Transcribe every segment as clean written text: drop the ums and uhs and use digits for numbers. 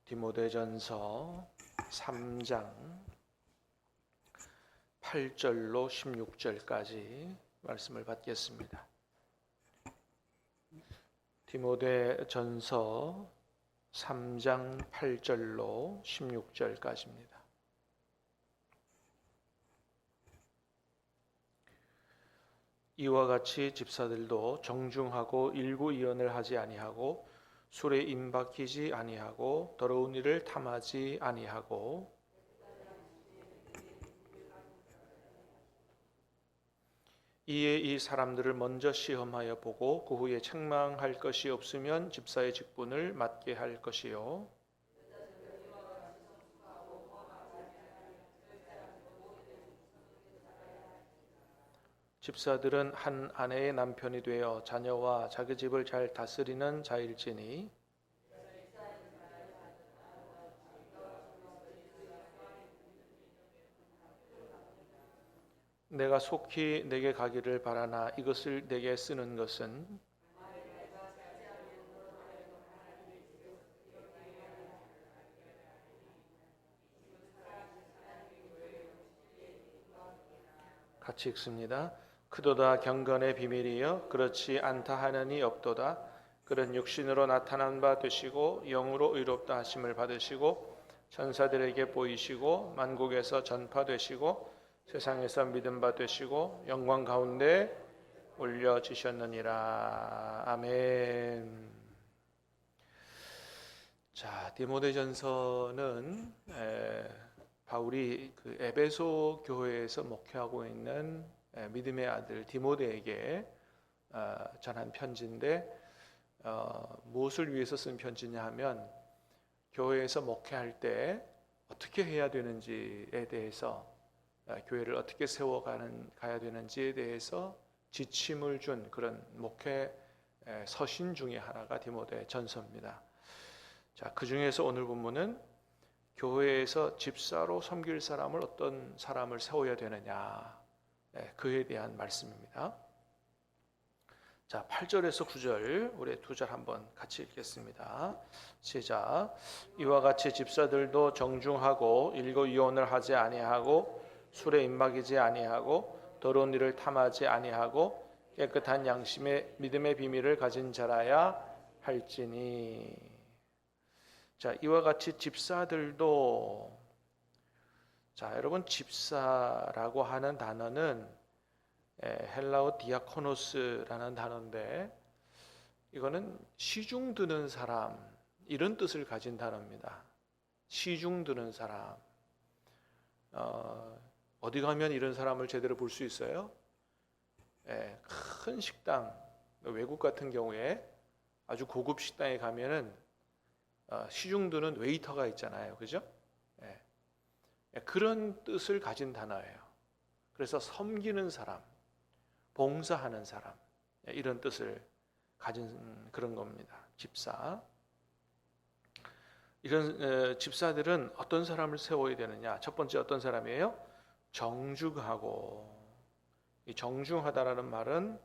디모데전서 3장 8절로 16절까지 말씀을 받겠습니다. 디모데전서 3장 8절로 16절까지입니다. 이와 같이 집사들도 정중하고 일구이언을 하지 아니하고 술에 임박히지 아니하고 더러운 일을 탐하지 아니하고 이에 이 사람들을 먼저 시험하여 보고 그 후에 책망할 것이 없으면 집사의 직분을 맡게 할 것이요 집사들은 한 아내의 남편이 되어 자녀와 자기 집을 잘 다스리는 자일지니 내가 속히 내게 가기를 바라나 이것을 내게 쓰는 것은 같이 읽습니다. 그도다 경건의 비밀이여 그렇지 않다 하느니 없도다. 그런 육신으로 나타난 바 되시고 영으로 의롭다 하심을 받으시고 천사들에게 보이시고 만국에서 전파되시고 세상에서 믿음 바 되시고 영광 가운데 올려지셨느니라. 아멘. 자, 디모데전서는 바울이 그 에베소 교회에서 목회하고 있는 믿음의 아들 디모데에게 전한 편지인데 무엇을 위해서 쓴 편지냐 하면 교회에서 목회할 때 어떻게 해야 되는지에 대해서 교회를 어떻게 세워가야 되는지에 대해서 지침을 준 그런 목회 서신 중에 하나가 디모데 전서입니다. 자, 그 중에서 오늘 본문은 교회에서 집사로 섬길 사람을 어떤 사람을 세워야 되느냐 그에 대한 말씀입니다. 자, 8절에서 9절 우리 두 절 한번 같이 읽겠습니다. 시작. 이와 같이 집사들도 정중하고 일거이혼을 하지 아니하고 술에 임박이지 아니하고 더러운 일을 탐하지 아니하고 깨끗한 양심의 믿음의 비밀을 가진 자라야 할지니. 자, 이와 같이 집사들도, 자, 여러분 집사라고 하는 단어는 헬라어 디아코노스라는 단어인데 이거는 시중 드는 사람 이런 뜻을 가진 단어입니다. 시중 드는 사람. 어디 가면 이런 사람을 제대로 볼 수 있어요? 큰 식당, 외국 같은 경우에 아주 고급 식당에 가면은 시중 드는 웨이터가 있잖아요, 그죠? 그런 뜻을 가진 단어예요. 그래서 섬기는 사람, 봉사하는 사람 이런 뜻을 가진 그런 겁니다. 집사. 이런 집사들은 어떤 사람을 세워야 되느냐? 첫 번째 어떤 사람이에요? 정중하고. 이 정중하다라는 말은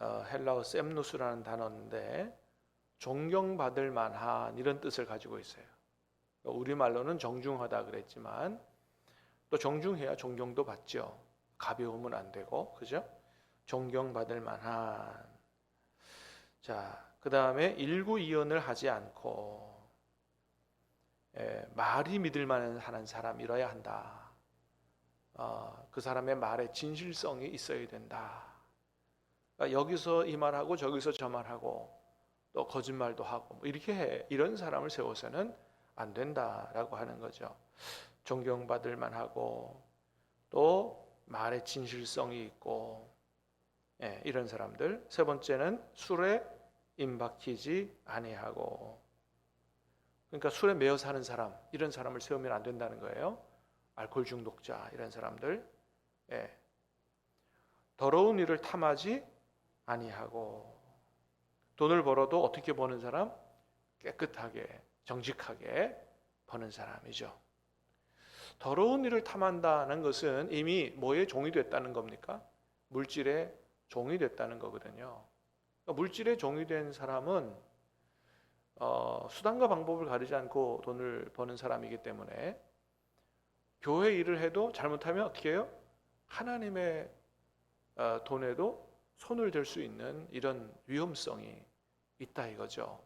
헬라어 셈누스라는 단어인데 존경받을 만한 이런 뜻을 가지고 있어요. 우리말로는 정중하다 그랬지만 또 정중해야 존경도 받죠. 가벼우면 안 되고, 그죠? 존경받을 만한. 자, 그 다음에 일구이언을 하지 않고 말이 믿을 만한 사람이라야 한다. 그 사람의 말에 진실성이 있어야 된다. 그러니까 여기서 이 말하고 저기서 저 말하고 또 거짓말도 하고 이렇게 해. 이런 사람을 세워서는 안 된다라고 하는 거죠. 존경받을 만하고 또 말에 진실성이 있고 이런 사람들. 세 번째는 술에 임박히지 아니하고. 그러니까 술에 매여 사는 사람 이런 사람을 세우면 안 된다는 거예요. 알코올 중독자 이런 사람들. 더러운 일을 탐하지 아니하고. 돈을 벌어도 어떻게 버는 사람? 깨끗하게 정직하게 버는 사람이죠. 더러운 일을 탐한다는 것은 이미 뭐에 종이 됐다는 겁니까? 물질의 종이 됐다는 거거든요. 그러니까 물질의 종이 된 사람은 수단과 방법을 가리지 않고 돈을 버는 사람이기 때문에 교회 일을 해도 잘못하면 어떻게 해요? 하나님의 돈에도 손을 댈 수 있는 이런 위험성이 있다 이거죠.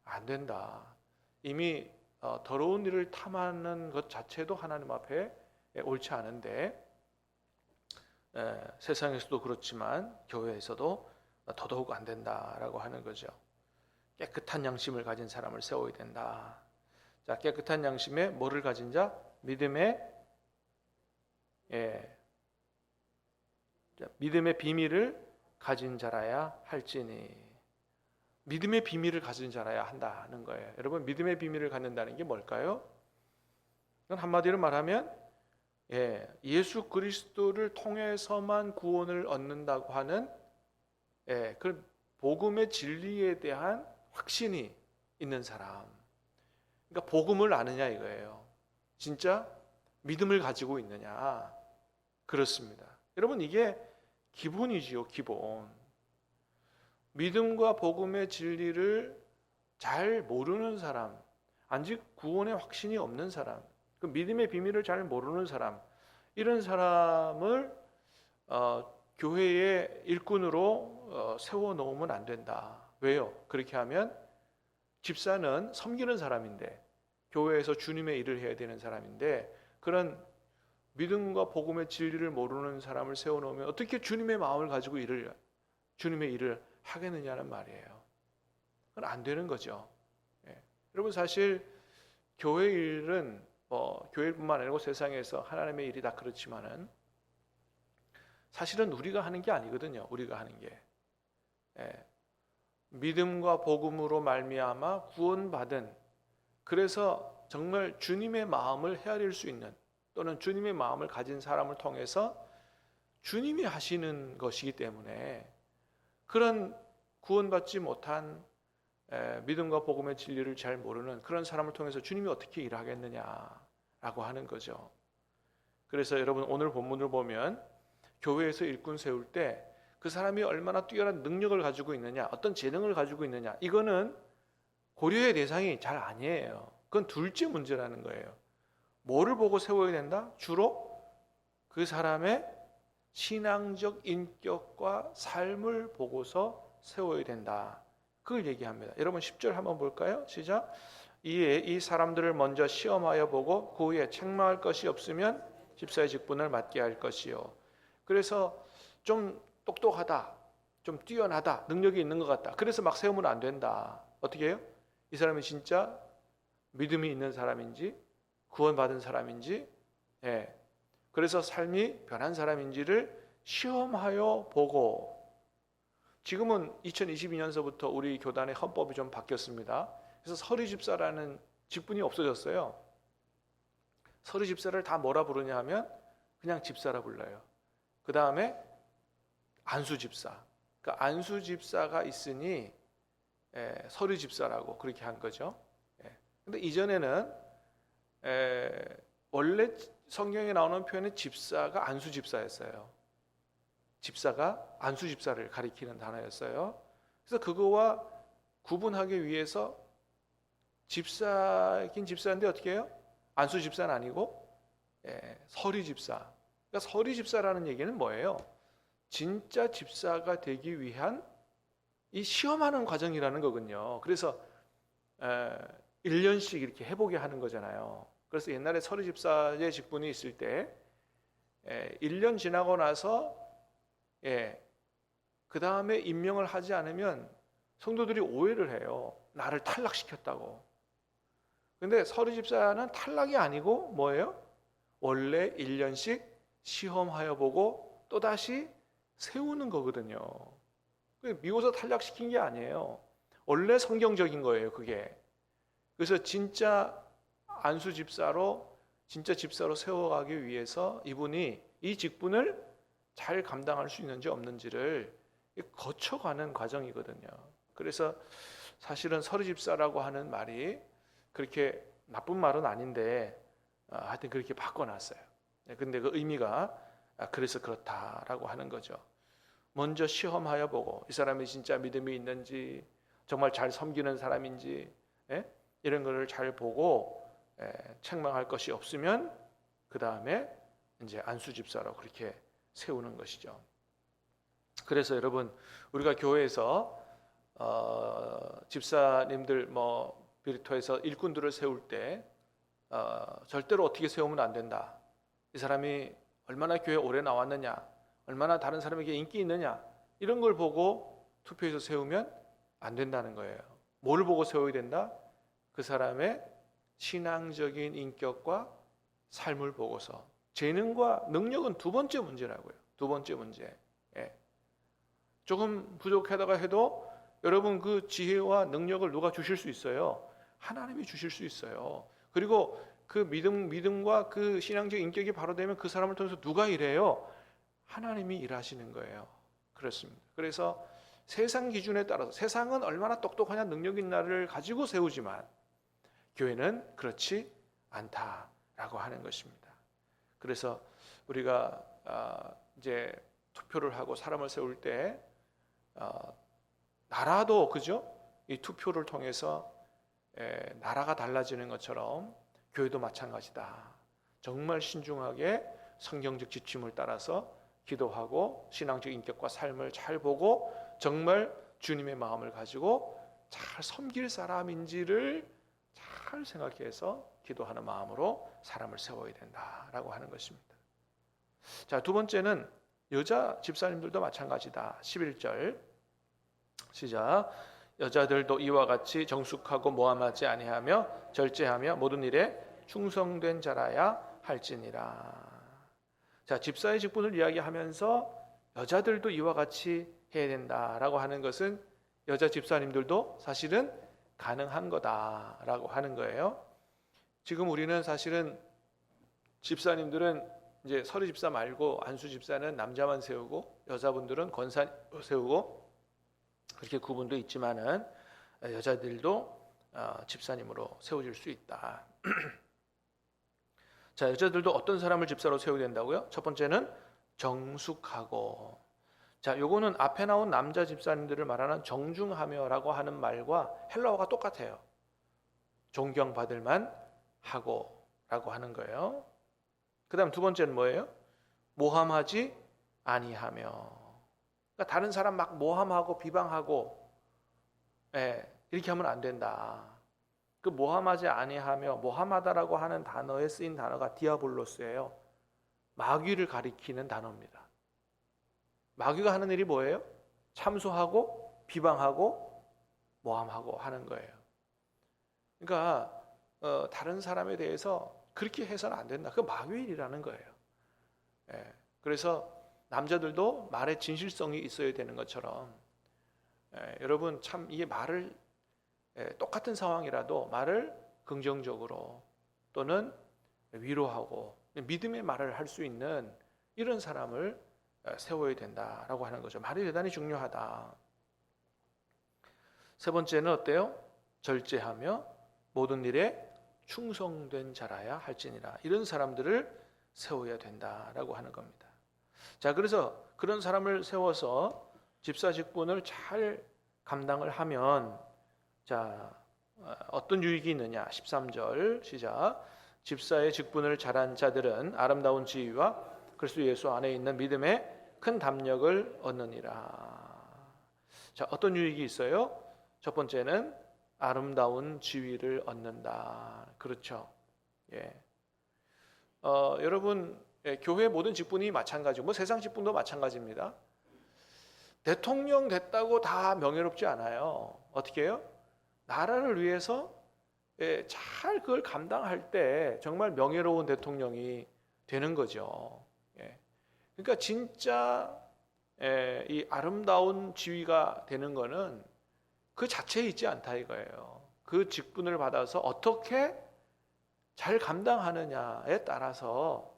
안 된다. 이미 더러운 일을 탐하는 것 자체도 하나님 앞에 옳지 않은데 세상에서도 그렇지만 교회에서도 더더욱 안 된다라고 하는 거죠. 깨끗한 양심을 가진 사람을 세워야 된다. 자, 깨끗한 양심에 뭐를 가진 자? 믿음의 비밀을 가진 자라야 할지니. 믿음의 비밀을 가진 자라야 한다는 거예요. 여러분, 믿음의 비밀을 갖는다는 게 뭘까요? 그건 한마디로 말하면 예수 그리스도를 통해서만 구원을 얻는다고 하는 그 복음의 진리에 대한 확신이 있는 사람. 그러니까 복음을 아느냐 이거예요. 진짜 믿음을 가지고 있느냐. 그렇습니다. 여러분, 이게 기본이지요, 기본. 믿음과 복음의 진리를 잘 모르는 사람, 아직 구원의 확신이 없는 사람, 그 믿음의 비밀을 잘 모르는 사람, 이런 사람을 교회의 일꾼으로 세워놓으면 안 된다. 왜요? 그렇게 하면 집사는 섬기는 사람인데, 교회에서 주님의 일을 해야 되는 사람인데, 그런 믿음과 복음의 진리를 모르는 사람을 세워놓으면 어떻게 주님의 마음을 가지고 주님의 일을 하겠느냐는 말이에요. 그건 안 되는 거죠. 여러분, 사실 교회 일은 교회뿐만 아니고 세상에서 하나님의 일이 다 그렇지만은 사실은 우리가 하는 게 아니거든요. 우리가 하는 게 믿음과 복음으로 말미암아 구원받은, 그래서 정말 주님의 마음을 헤아릴 수 있는, 또는 주님의 마음을 가진 사람을 통해서 주님이 하시는 것이기 때문에 그런 구원받지 못한 믿음과 복음의 진리를 잘 모르는 그런 사람을 통해서 주님이 어떻게 일하겠느냐라고 하는 거죠. 그래서 여러분, 오늘 본문을 보면 교회에서 일꾼 세울 때 그 사람이 얼마나 뛰어난 능력을 가지고 있느냐, 어떤 재능을 가지고 있느냐, 이거는 고려의 대상이 잘 아니에요. 그건 둘째 문제라는 거예요. 뭐를 보고 세워야 된다? 주로 그 사람의 신앙적 인격과 삶을 보고서 세워야 된다. 그걸 얘기합니다. 여러분, 10절 한번 볼까요? 시작. 이에 이 사람들을 먼저 시험하여 보고 그 후에 책망할 것이 없으면 집사의 직분을 맡게 할 것이요. 그래서 좀 똑똑하다, 좀 뛰어나다, 능력이 있는 것 같다, 그래서 막 세우면 안 된다. 어떻게 해요? 이 사람이 진짜 믿음이 있는 사람인지, 구원받은 사람인지, 그래서 삶이 변한 사람인지를 시험하여 보고. 지금은 2022년서부터 우리 교단의 헌법이 좀 바뀌었습니다. 그래서 서리 집사라는 직분이 없어졌어요. 서리 집사를 다 뭐라 부르냐 하면 그냥 집사라 불러요. 그 다음에 안수 집사. 그러니까 안수 집사가 있으니 서리 집사라고 그렇게 한 거죠. 근데 이전에는 원래 성경에 나오는 표현은 집사가 안수 집사였어요. 집사가 안수 집사를 가리키는 단어였어요. 그래서 그거와 구분하기 위해서 집사긴 집사인데 어떻게 해요? 안수 집사는 아니고 서리 집사. 그러니까 서리 집사라는 얘기는 뭐예요? 진짜 집사가 되기 위한 이 시험하는 과정이라는 거군요. 그래서 1년씩 이렇게 해보게 하는 거잖아요. 그래서 옛날에 서리 집사의 직분이 있을 때 1년 지나고 나서 그 다음에 임명을 하지 않으면 성도들이 오해를 해요. 나를 탈락시켰다고. 근데 서리 집사는 탈락이 아니고 뭐예요? 원래 1년씩 시험하여 보고 또다시 세우는 거거든요. 미워서 탈락시킨 게 아니에요. 원래 성경적인 거예요, 그게. 그래서 진짜 안수 집사로, 진짜 집사로 세워가기 위해서 이분이 이 직분을 잘 감당할 수 있는지 없는지를 거쳐가는 과정이거든요. 그래서 사실은 서리 집사라고 하는 말이 그렇게 나쁜 말은 아닌데 하여튼 그렇게 바꿔놨어요. 근데 그 의미가 그래서 그렇다라고 하는 거죠. 먼저 시험하여 보고 이 사람이 진짜 믿음이 있는지, 정말 잘 섬기는 사람인지, 예? 이런 거를 잘 보고 책망할 것이 없으면 그 다음에 이제 안수 집사로 그렇게 세우는 것이죠. 그래서 여러분 우리가 교회에서 집사님들 비리토에서 일꾼들을 세울 때 절대로 어떻게 세우면 안 된다. 이 사람이 얼마나 교회 오래 나왔느냐, 얼마나 다른 사람에게 인기 있느냐 이런 걸 보고 투표해서 세우면 안 된다는 거예요. 뭘 보고 세워야 된다? 그 사람의 신앙적인 인격과 삶을 보고서. 재능과 능력은 두 번째 문제라고요. 두 번째 문제. 조금 부족하다가 해도 여러분 그 지혜와 능력을 누가 주실 수 있어요? 하나님이 주실 수 있어요. 그리고 그 믿음과 그 신앙적 인격이 바로 되면 그 사람을 통해서 누가 일해요? 하나님이 일하시는 거예요. 그렇습니다. 그래서 세상 기준에 따라서 세상은 얼마나 똑똑하냐 능력 있나를 가지고 세우지만 교회는 그렇지 않다라고 하는 것입니다. 그래서 우리가 이제 투표를 하고 사람을 세울 때 나라도 그죠? 이 투표를 통해서 나라가 달라지는 것처럼 교회도 마찬가지다. 정말 신중하게 성경적 지침을 따라서 기도하고 신앙적 인격과 삶을 잘 보고 정말 주님의 마음을 가지고 잘 섬길 사람인지를 잘 생각해서 기도하는 마음으로 사람을 세워야 된다라고 하는 것입니다. 자, 두 번째는 여자 집사님들도 마찬가지다. 11절 시작. 여자들도 이와 같이 정숙하고 모함하지 아니하며 절제하며 모든 일에 충성된 자라야 할지니라. 자, 집사의 직분을 이야기하면서 여자들도 이와 같이 해야 된다라고 하는 것은 여자 집사님들도 사실은 가능한 거다라고 하는 거예요. 지금 우리는 사실은 집사님들은 이제 서리 집사 말고 안수 집사는 남자만 세우고 여자분들은 권사 세우고 그렇게 구분도 있지만은 여자들도 집사님으로 세워질 수 있다. 자, 여자들도 어떤 사람을 집사로 세워야 된다고요? 첫 번째는 정숙하고. 자, 요거는 앞에 나온 남자 집사님들을 말하는 정중하며라고 하는 말과 헬라어가 똑같아요. 존경받을 만 하고라고 하는 거예요. 그다음 두 번째는 뭐예요? 모함하지 아니하며. 그러니까 다른 사람 막 모함하고 비방하고 이렇게 하면 안 된다. 그 모함하지 아니하며, 모함하다라고 하는 단어에 쓰인 단어가 디아볼로스예요. 마귀를 가리키는 단어입니다. 마귀가 하는 일이 뭐예요? 참소하고 비방하고 모함하고 하는 거예요. 그러니까 다른 사람에 대해서 그렇게 해서는 안 된다. 그 마귀의 일이라는 거예요. 그래서 남자들도 말에 진실성이 있어야 되는 것처럼 여러분 참 이게 말을 똑같은 상황이라도 말을 긍정적으로 또는 위로하고 믿음의 말을 할 수 있는 이런 사람을 세워야 된다라고 하는 거죠. 말이 대단히 중요하다. 세 번째는 어때요? 절제하며 모든 일에 충성된 자라야 할지니라. 이런 사람들을 세워야 된다라고 하는 겁니다. 자, 그래서 그런 사람을 세워서 집사 직분을 잘 감당을 하면 자, 어떤 유익이 있느냐? 13절 시작. 집사의 직분을 잘한 자들은 아름다운 지위와 그리스도 예수 안에 있는 믿음의 큰 담력을 얻느니라. 자, 어떤 유익이 있어요? 첫 번째는 아름다운 지위를 얻는다. 그렇죠? 여러분 교회 모든 직분이 마찬가지고 세상 직분도 마찬가지입니다. 대통령 됐다고 다 명예롭지 않아요. 어떻게 해요? 나라를 위해서 잘 그걸 감당할 때 정말 명예로운 대통령이 되는 거죠. 그러니까 진짜 이 아름다운 지위가 되는 거는 그 자체에 있지 않다 이거예요. 그 직분을 받아서 어떻게 잘 감당하느냐에 따라서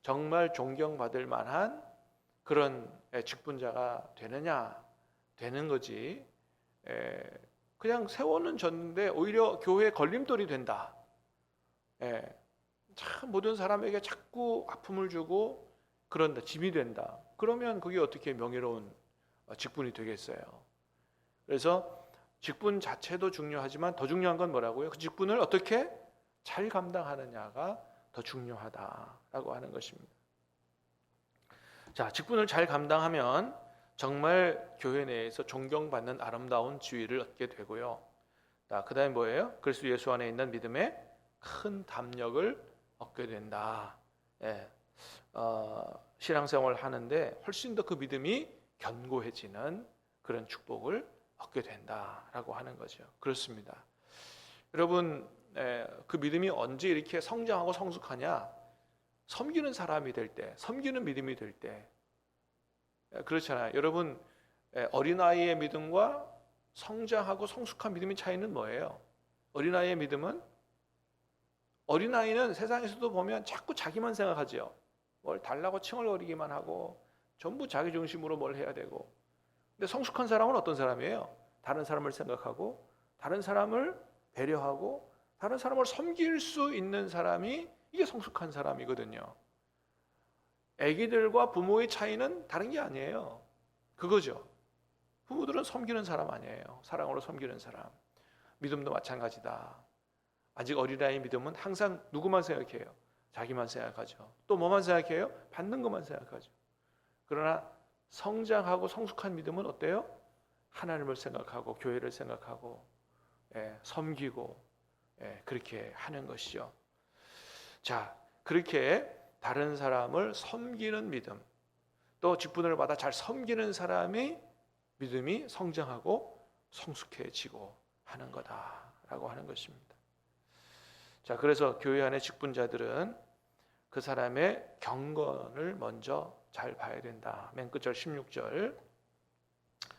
정말 존경받을 만한 그런 직분자가 되는 거지. 그냥 세워는 졌는데 오히려 교회에 걸림돌이 된다. 참 모든 사람에게 자꾸 아픔을 주고 그런다, 짐이 된다. 그러면 그게 어떻게 명예로운 직분이 되겠어요? 그래서 직분 자체도 중요하지만 더 중요한 건 뭐라고요? 그 직분을 어떻게 잘 감당하느냐가 더 중요하다라고 하는 것입니다. 자, 직분을 잘 감당하면 정말 교회 내에서 존경받는 아름다운 지위를 얻게 되고요. 자, 그다음에 뭐예요? 그리스도 예수 안에 있는 믿음의 큰 담력을 얻게 된다. 예, 신앙생활을 하는데 훨씬 더 그 믿음이 견고해지는 그런 축복을 얻게 된다라고 하는 거죠. 그렇습니다. 여러분, 그 믿음이 언제 이렇게 성장하고 성숙하냐? 섬기는 사람이 될 때, 섬기는 믿음이 될 때. 그렇잖아요. 여러분, 어린아이의 믿음과 성장하고 성숙한 믿음의 차이는 뭐예요? 어린아이의 믿음은, 어린아이는 세상에서도 보면 자꾸 자기만 생각하죠. 뭘 달라고 칭얼거리기만 하고 전부 자기 중심으로 뭘 해야 되고. 근데 성숙한 사람은 어떤 사람이에요? 다른 사람을 생각하고 다른 사람을 배려하고 다른 사람을 섬길 수 있는 사람이, 이게 성숙한 사람이거든요. 아기들과 부모의 차이는 다른 게 아니에요. 그거죠. 부모들은 섬기는 사람 아니에요. 사랑으로 섬기는 사람. 믿음도 마찬가지다. 아직 어린아이 믿음은 항상 누구만 생각해요? 자기만 생각하죠. 또 뭐만 생각해요? 받는 것만 생각하죠. 그러나 성장하고 성숙한 믿음은 어때요? 하나님을 생각하고 교회를 생각하고 섬기고 그렇게 하는 것이죠. 자, 그렇게 다른 사람을 섬기는 믿음, 또 직분을 받아 잘 섬기는 사람이 믿음이 성장하고 성숙해지고 하는 거다라고 하는 것입니다. 자, 그래서 교회 안의 직분자들은 그 사람의 경건을 먼저 잘 봐야 된다. 맨 끝절 16절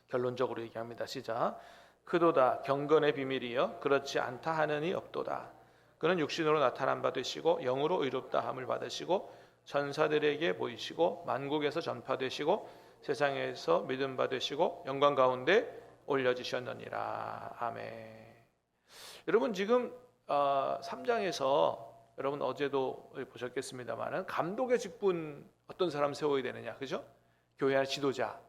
결론적으로 얘기합니다. 시작. 크도다 경건의 비밀이여 그렇지 않다 하느니 없도다. 그는 육신으로 나타난 바 되시고 영으로 의롭다 함을 받으시고 천사들에게 보이시고 만국에서 전파되시고 세상에서 믿음 받으시고 영광 가운데 올려지셨느니라. 아멘. 여러분, 지금 3장에서 여러분 어제도 보셨겠습니다만은 감독의 직분 어떤 사람 세워야 되느냐, 그죠? 교회 안의 지도자,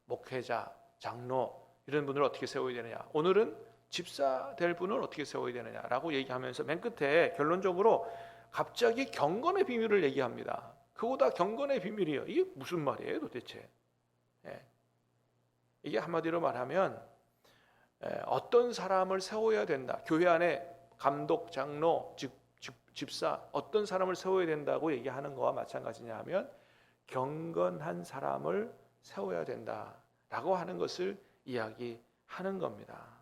목회자, 장로 이런 분을 어떻게 세워야 되느냐. 오늘은 집사 될 분을 어떻게 세워야 되느냐라고 얘기하면서 맨 끝에 결론적으로 갑자기 경건의 비밀을 얘기합니다. 그보다 경건의 비밀이요. 이게 무슨 말이에요, 도대체? 이게 한마디로 말하면 어떤 사람을 세워야 된다. 교회 안에 감독, 장로, 집사 어떤 사람을 세워야 된다고 얘기하는 거와 마찬가지냐 하면 경건한 사람을 세워야 된다라고 하는 것을 이야기하는 겁니다.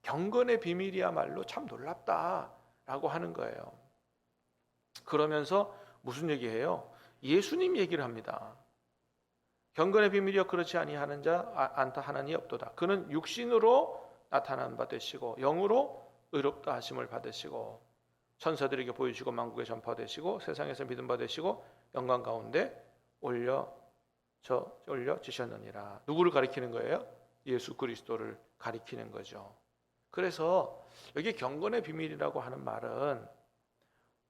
경건의 비밀이야말로 참 놀랍다라고 하는 거예요. 그러면서 무슨 얘기해요? 예수님 얘기를 합니다. 경건의 비밀이여 그렇지 아니하는 자 않다 하나니 없도다. 그는 육신으로 나타난 바 되시고 영으로 의롭다 하심을 받으시고 천사들에게 보이시고 만국에 전파되시고 세상에서 믿음 받으시고 영광 가운데 올려지셨느니라. 누구를 가리키는 거예요? 예수 그리스도를 가리키는 거죠. 그래서 여기 경건의 비밀이라고 하는 말은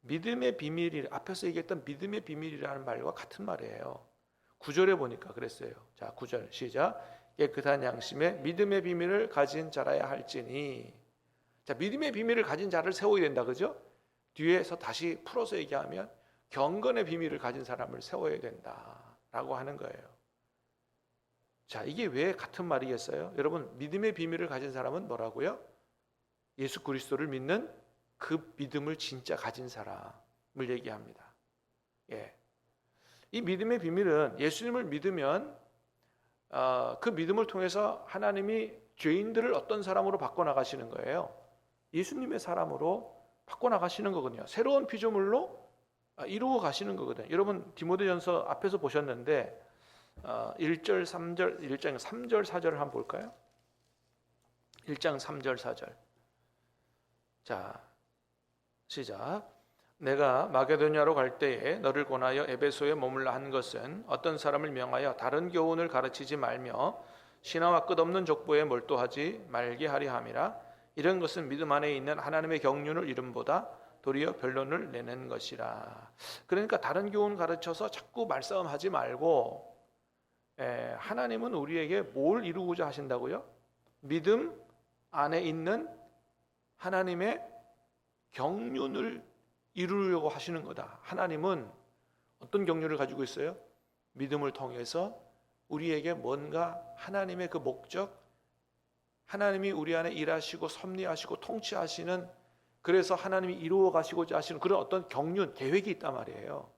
믿음의 비밀이, 앞에서 얘기했던 믿음의 비밀이라는 말과 같은 말이에요. 9절에 보니까 그랬어요. 자, 9절 시작. 깨끗한 양심에 믿음의 비밀을 가진 자라야 할지니. 자, 믿음의 비밀을 가진 자를 세워야 된다, 그죠? 뒤에서 다시 풀어서 얘기하면 경건의 비밀을 가진 사람을 세워야 된다라고 하는 거예요. 자, 이게 왜 같은 말이겠어요? 여러분, 믿음의 비밀을 가진 사람은 뭐라고요? 예수 그리스도를 믿는 그 믿음을 진짜 가진 사람을 얘기합니다. 이 믿음의 비밀은 예수님을 믿으면 그 믿음을 통해서 하나님이 죄인들을 어떤 사람으로 바꿔나가시는 거예요? 예수님의 사람으로 바꿔나가시는 거거든요. 새로운 피조물로 이루어 가시는 거거든요. 여러분 디모데전서 앞에서 보셨는데 1절 3절 1장 3절 4절을 한번 볼까요? 1장 3절 4절. 자, 시작. 내가 마게도냐로 갈 때에 너를 권하여 에베소에 머물라 한 것은 어떤 사람을 명하여 다른 교훈을 가르치지 말며 신화와 끝없는 족보에 몰두하지 말게 하려 함이라. 이런 것은 믿음 안에 있는 하나님의 경륜을 이름보다 도리어 변론을 내는 것이라. 그러니까 다른 교훈 가르쳐서 자꾸 말싸움하지 말고 하나님은 우리에게 뭘 이루고자 하신다고요? 믿음, 안에 있는 하나님의 경륜을 이루려고 하시는 거다. 하나님은 어떤 경륜을 가지고 있어요? 믿음을 통해서 우리에게 뭔가 하나님의 그 목적, 하나님이 우리 안에 일하시고 섭리하시고 통치하시는, 그래서 하나님이 이루어 가시고자 하시는 그런 어떤 경륜, 계획이 있단 말이에요.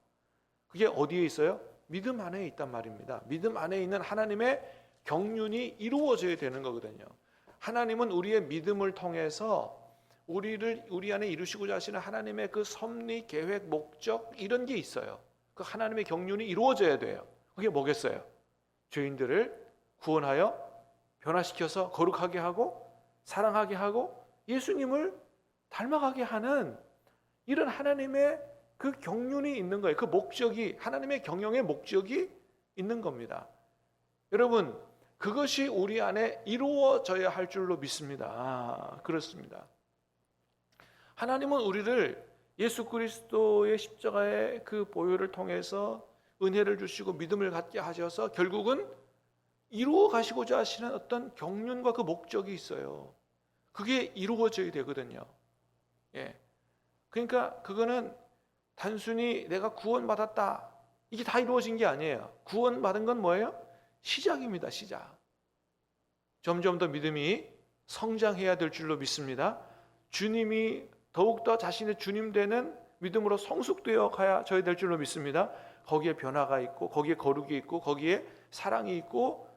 그게 어디에 있어요? 믿음 안에 있단 말입니다. 믿음 안에 있는 하나님의 경륜이 이루어져야 되는 거거든요. 하나님은 우리의 믿음을 통해서 우리 안에 이루시고자 하시는 하나님의 그 섭리, 계획, 목적, 이런 게 있어요. 그 하나님의 경륜이 이루어져야 돼요. 그게 뭐겠어요? 죄인들을 구원하여 변화시켜서 거룩하게 하고 사랑하게 하고 예수님을 닮아가게 하는 이런 하나님의 그 경륜이 있는 거예요. 그 목적이, 하나님의 경영의 목적이 있는 겁니다. 여러분, 그것이 우리 안에 이루어져야 할 줄로 믿습니다. 그렇습니다. 하나님은 우리를 예수 그리스도의 십자가의 그 보혈을 통해서 은혜를 주시고 믿음을 갖게 하셔서 결국은 이루어 가시고자 하시는 어떤 경륜과 그 목적이 있어요. 그게 이루어져야 되거든요. 예. 그러니까 그거는 단순히 내가 구원받았다, 이게 다 이루어진 게 아니에요. 구원받은 건 뭐예요? 시작입니다. 시작. 점점 더 믿음이 성장해야 될 줄로 믿습니다. 주님이 더욱더 자신의 주님 되는 믿음으로 성숙되어 가야 될 줄로 믿습니다. 거기에 변화가 있고 거기에 거룩이 있고 거기에 사랑이 있고,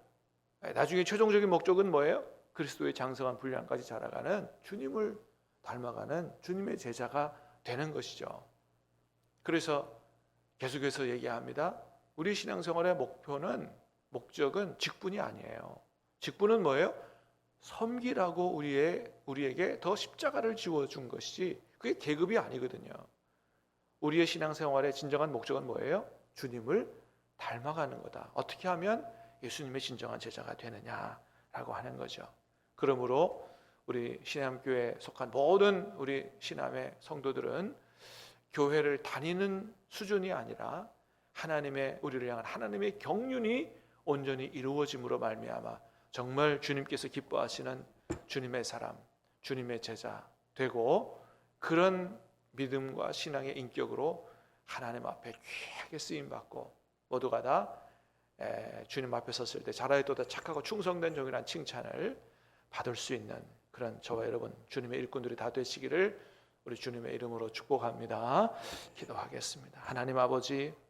나중에 최종적인 목적은 뭐예요? 그리스도의 장성한 분량까지 자라가는, 주님을 닮아가는 주님의 제자가 되는 것이죠. 그래서 계속해서 얘기합니다. 우리 신앙생활의 목적은 직분이 아니에요. 직분은 뭐예요? 섬기라고 우리에게 더 십자가를 지워준 것이지, 그게 계급이 아니거든요. 우리의 신앙생활의 진정한 목적은 뭐예요? 주님을 닮아가는 거다. 어떻게 하면 예수님의 진정한 제자가 되느냐라고 하는 거죠. 그러므로 우리 신암교회에 속한 모든 우리 신암의 성도들은 교회를 다니는 수준이 아니라 우리를 향한 하나님의 경륜이 온전히 이루어짐으로 말미암아 정말 주님께서 기뻐하시는 주님의 사람, 주님의 제자 되고, 그런 믿음과 신앙의 인격으로 하나님 앞에 귀하게 쓰임받고 모두가 다 주님 앞에 섰을 때 잘하였도다 착하고 충성된 종이라는 칭찬을 받을 수 있는 그런 저와 여러분 주님의 일꾼들이 다 되시기를 우리 주님의 이름으로 축복합니다. 기도하겠습니다. 하나님 아버지,